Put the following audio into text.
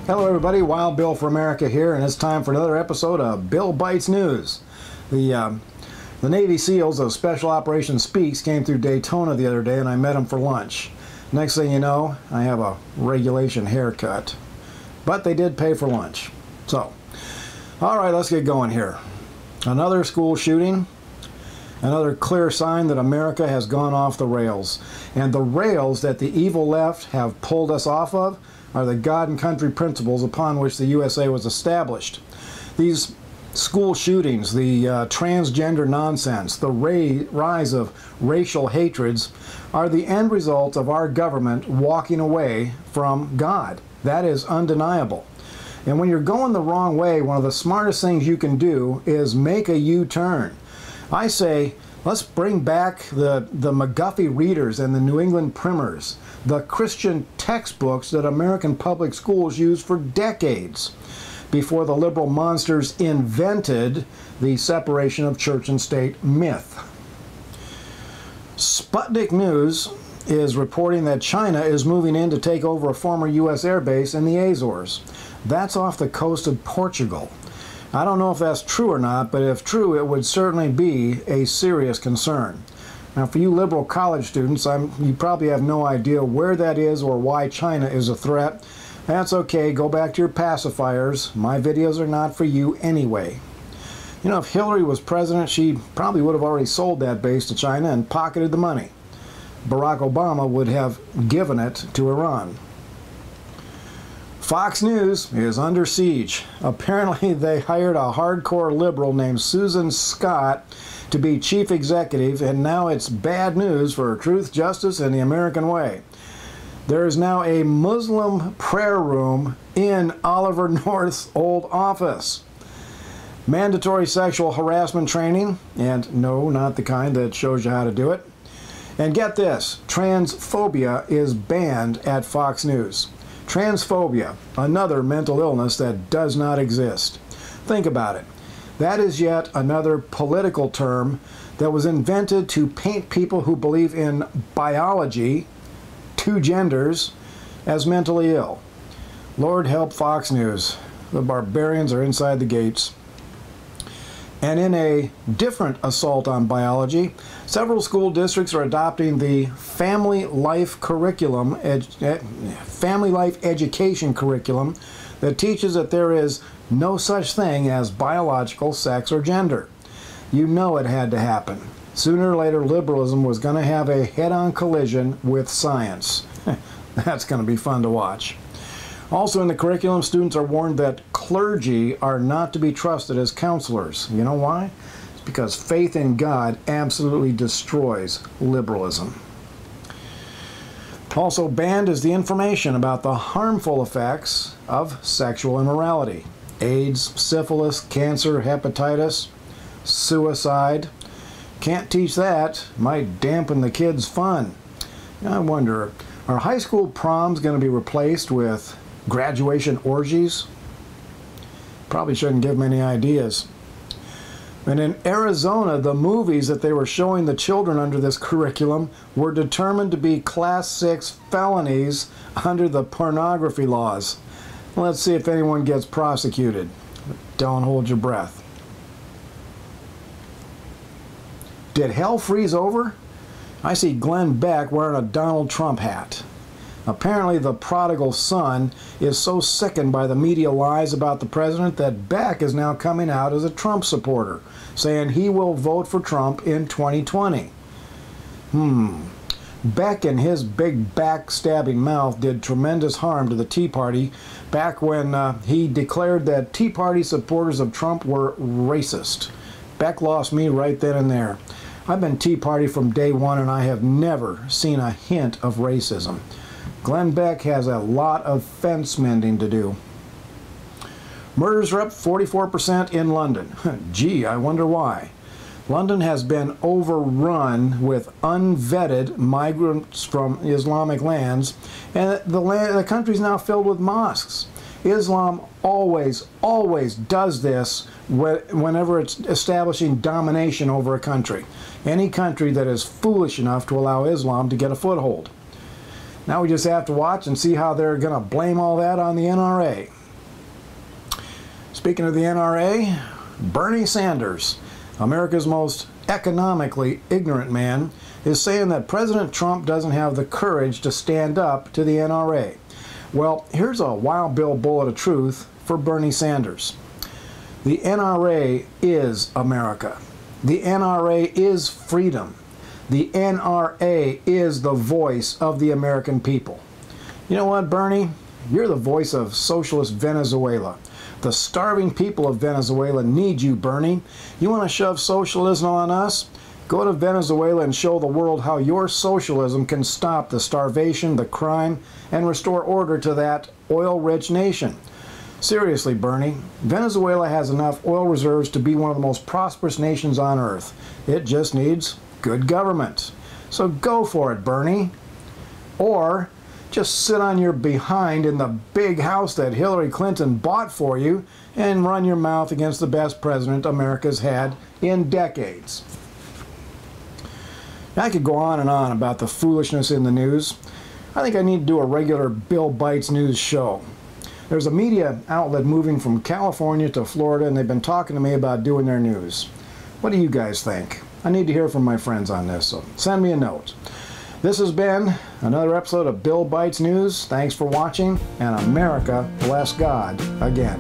Hello everybody, Wild Bill for America here, and it's time for another episode of Bill Bites News. The Navy SEALs of Special Operations Speaks came through Daytona the other day, and I met them for lunch. Next thing you know, I have a regulation haircut. But they did pay for lunch. So, alright, let's get going here. Another school shooting. Another clear sign that America has gone off the rails. And the rails that the evil left have pulled us off of are the God and country principles upon which the USA was established. These school shootings, the transgender nonsense, the rise of racial hatreds are the end result of our government walking away from God. That is undeniable. And when you're going the wrong way, one of the smartest things you can do is make a U-turn. I say, let's bring back the McGuffey readers and the New England primers, the Christian textbooks that American public schools used for decades before the liberal monsters invented the separation of church and state myth. Sputnik News is reporting that China is moving in to take over a former U.S. air base in the Azores. That's off the coast of Portugal. I don't know if that's true or not, but if true, it would certainly be a serious concern. Now, for you liberal college students, you probably have no idea where that is or why China is a threat. That's okay. Go back to your pacifiers. My videos are not for you anyway. You know, if Hillary was president, she probably would have already sold that base to China and pocketed the money. Barack Obama would have given it to Iran. Fox News is under siege. Apparently, they hired a hardcore liberal named Susan Scott to be chief executive, and now it's bad news for truth, justice, and the American way. There is now a Muslim prayer room in Oliver North's old office. Mandatory sexual harassment training, and no, not the kind that shows you how to do it. And get this, transphobia is banned at Fox News. Transphobia, another mental illness that does not exist. Think about it. That is yet another political term that was invented to paint people who believe in biology, two genders, as mentally ill. Lord help Fox News. The barbarians are inside the gates. And in a different assault on biology, several school districts are adopting the family life education curriculum that teaches that there is no such thing as biological sex or gender. You know it had to happen. Sooner or later, liberalism was going to have a head-on collision with science. That's going to be fun to watch. Also in the curriculum, students are warned that clergy are not to be trusted as counselors. You know why? It's because faith in God absolutely destroys liberalism. Also banned is the information about the harmful effects of sexual immorality. AIDS, syphilis, cancer, hepatitis, suicide. Can't teach that. Might dampen the kids' fun. I wonder, are high school proms going to be replaced with graduation orgies? Probably shouldn't give them any ideas. And in Arizona, the movies that they were showing the children under this curriculum were determined to be Class 6 felonies under the pornography laws. Let's see if anyone gets prosecuted. Don't hold your breath. Did hell freeze over? I see Glenn Beck wearing a Donald Trump hat. Apparently the prodigal son is so sickened by the media lies about the president that Beck is now coming out as a Trump supporter, saying he will vote for Trump in 2020. Beck and his big backstabbing mouth did tremendous harm to the Tea Party back when he declared that Tea Party supporters of Trump were racist. Beck lost me right then and there. I've been Tea Party from day one, and I have never seen a hint of racism. Glenn Beck has a lot of fence mending to do. Murders are up 44% in London. Gee, I wonder why. London has been overrun with unvetted migrants from Islamic lands, and the country's now filled with mosques. Islam always does this whenever it's establishing domination over a country. Any country that is foolish enough to allow Islam to get a foothold. Now we just have to watch and see how they're going to blame all that on the NRA. Speaking of the NRA, Bernie Sanders, America's most economically ignorant man, is saying that President Trump doesn't have the courage to stand up to the NRA. Well, here's a Wild Bill bullet of truth for Bernie Sanders. The NRA is America. The NRA is freedom. The NRA is the voice of the American people. You know what, Bernie? You're the voice of socialist Venezuela. The starving people of Venezuela need you, Bernie. You want to shove socialism on us? Go to Venezuela and show the world how your socialism can stop the starvation, the crime, and restore order to that oil-rich nation. Seriously, Bernie, Venezuela has enough oil reserves to be one of the most prosperous nations on earth. It just needs good government. So go for it, Bernie. Or just sit on your behind in the big house that Hillary Clinton bought for you and run your mouth against the best president America's had in decades. Now, I could go on and on about the foolishness in the news. I think I need to do a regular Bill Bites News show. There's a media outlet moving from California to Florida, and they've been talking to me about doing their news. What do you guys think? I need to hear from my friends on this, so send me a note. This has been another episode of Bill Bites News. Thanks for watching, and America bless God again.